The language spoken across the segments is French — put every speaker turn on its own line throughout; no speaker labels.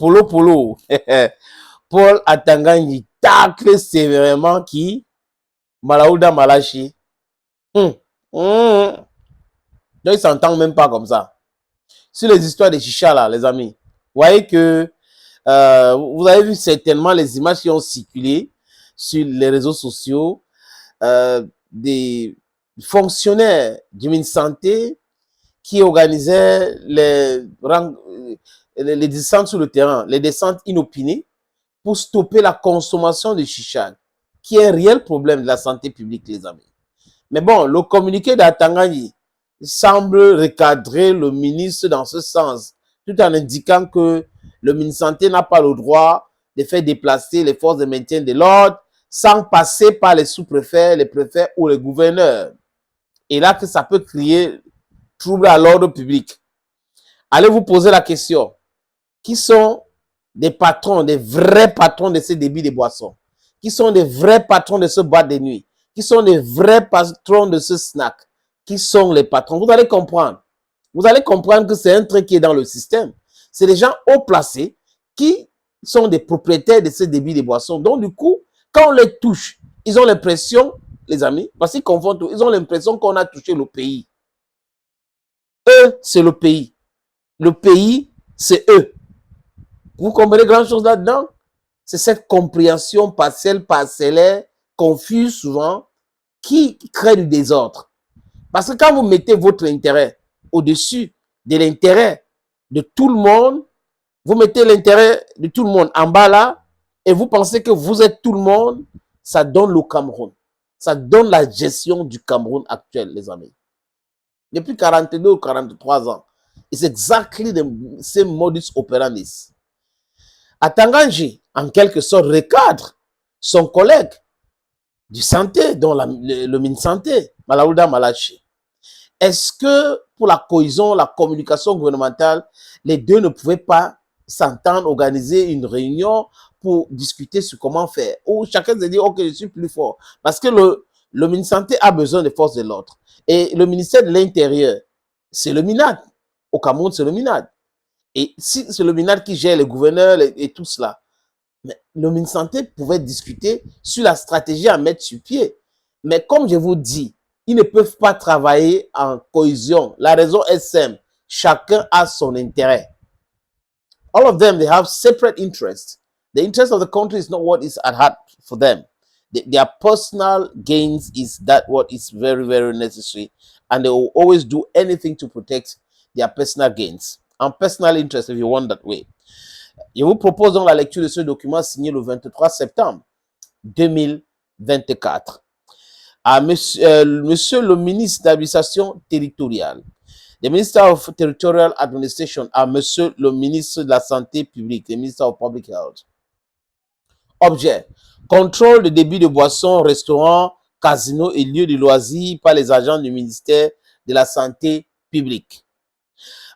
Polo Polo. Paul Atangani tacle sévèrement qui Malaouda Malachi. Donc ils s'entendent même pas comme ça. Sur les histoires de chicha là, les amis, vous voyez que vous avez vu certainement les images qui ont circulé sur les réseaux sociaux des fonctionnaires du ministère Santé qui organisaient les descentes sur le terrain, les descentes inopinées pour stopper la consommation de chicha, qui est un réel problème de la santé publique, les amis. Mais bon, le communiqué d'Atangani semble recadrer le ministre dans ce sens, tout en indiquant que le ministre Santé n'a pas le droit de faire déplacer les forces de maintien de l'ordre sans passer par les sous-préfets, les préfets ou les gouverneurs. Et là que ça peut créer trouble à l'ordre public. Allez vous poser la question. Qui sont des patrons, des vrais patrons de ces débits de boissons? Qui sont des vrais patrons de ce boîte de nuit? Qui sont des vrais patrons de ce snack? Qui sont les patrons? Vous allez comprendre. Vous allez comprendre que c'est un truc qui est dans le système. C'est des gens haut placés qui sont des propriétaires de ces débits de boissons. Donc, du coup, quand on les touche, ils ont l'impression, les amis, parce qu'ils confondent tout, ils ont l'impression qu'on a touché le pays. Eux, c'est le pays. Le pays, c'est eux. Vous comprenez grand chose là-dedans? C'est cette compréhension partielle, parcellaire, confuse souvent, qui crée du désordre. Parce que quand vous mettez votre intérêt au-dessus de l'intérêt de tout le monde, vous mettez l'intérêt de tout le monde en bas là, et vous pensez que vous êtes tout le monde, ça donne le Cameroun. Ça donne la gestion du Cameroun actuel, les amis. Depuis 42 ou 43 ans. It's exactly the same modus operandi. Atangani, en quelque sorte, recadre son collègue du santé, dont le ministre Santé, Malaouda Malachi. Est-ce que pour la cohésion, la communication gouvernementale, les deux ne pouvaient pas s'entendre, organiser une réunion pour discuter sur comment faire? Ou chacun se dit, ok, je suis plus fort. Parce que le ministre Santé a besoin de forces de l'ordre. Et le ministère de l'Intérieur, c'est le MINAD. Au Cameroun, c'est le MINAD. Et si c'est le MINAD qui gère les gouverneurs et tout cela, mais le ministère Santé pouvait discuter sur la stratégie à mettre sur pied. Mais comme je vous dis, ils ne peuvent pas travailler en cohésion. La raison est simple. Chacun a son intérêt. All of them, they have separate interests. The interest of the country is not what is at heart for them. Their personal gains is that what is very, very necessary. And they will always do anything to protect their personal gains. And personal interest, if you want that way. Je vous propose donc la lecture de ce document signé le 23 septembre 2024. À monsieur le ministre d'Administration territoriale, the Minister of Territorial Administration, à monsieur le ministre de la Santé publique, the Minister of Public Health. Objet, contrôle de débit de boissons, restaurants, casinos et lieux de loisirs par les agents du ministère de la Santé publique.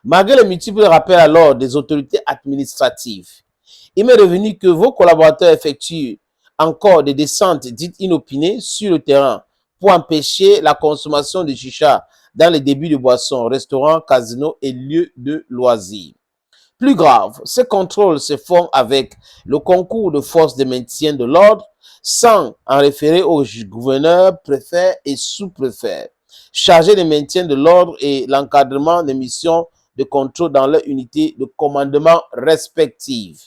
Malgré les multiples rappels à l'ordre des autorités administratives, il m'est revenu que vos collaborateurs effectuent encore des descentes dites inopinées sur le terrain pour empêcher la consommation de chicha dans les débits de boissons, restaurants, casinos et lieux de loisirs. Plus grave, ces contrôles se font avec le concours de forces de maintien de l'ordre sans en référer aux gouverneurs, préfets et sous-préfets, chargés de maintien de l'ordre et l'encadrement des missions de contrôle dans leurs unités de commandement respectives.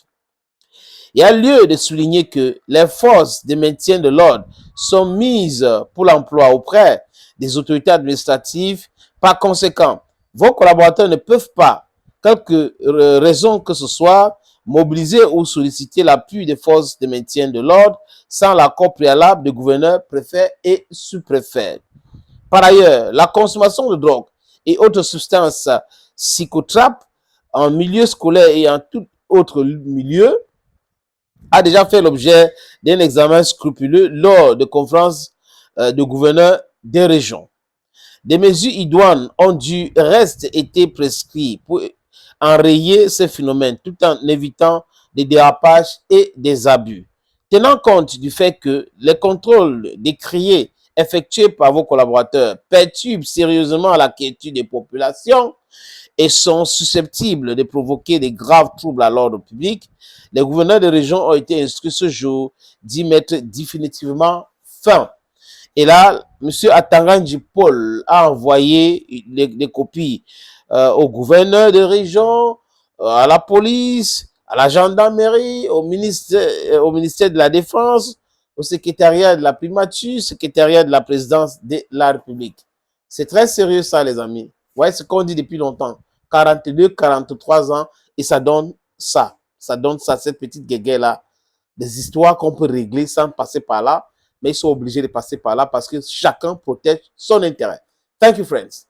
Il y a lieu de souligner que les forces de maintien de l'ordre sont mises pour l'emploi auprès des autorités administratives. Par conséquent, vos collaborateurs ne peuvent pas, quelque raison que ce soit, mobiliser ou solliciter l'appui des forces de maintien de l'ordre sans l'accord préalable des gouverneurs, préfets et sous-préfets. Par ailleurs, la consommation de drogue et autres substances psychotropes en milieu scolaire et en tout autre milieu a déjà fait l'objet d'un examen scrupuleux lors de conférences de gouverneurs des régions. Des mesures idoines ont du reste été prescrites pour enrayer ces phénomènes tout en évitant des dérapages et des abus. Tenant compte du fait que les contrôles décriés effectués par vos collaborateurs perturbent sérieusement la quiétude des populations, et sont susceptibles de provoquer des graves troubles à l'ordre public, les gouverneurs de région ont été instruits ce jour d'y mettre définitivement fin. Et là, M. Atanganji Paul a envoyé les copies au gouverneur de région, à la police, à la gendarmerie, au ministère de la Défense, au secrétariat de la primature, secrétariat de la présidence de la République. C'est très sérieux ça, les amis. Vous voyez ce qu'on dit depuis longtemps. 42, 43 ans, et ça donne ça. Ça donne ça, cette petite guéguerre-là. Des histoires qu'on peut régler sans passer par là, mais ils sont obligés de passer par là parce que chacun protège son intérêt. Thank you, friends.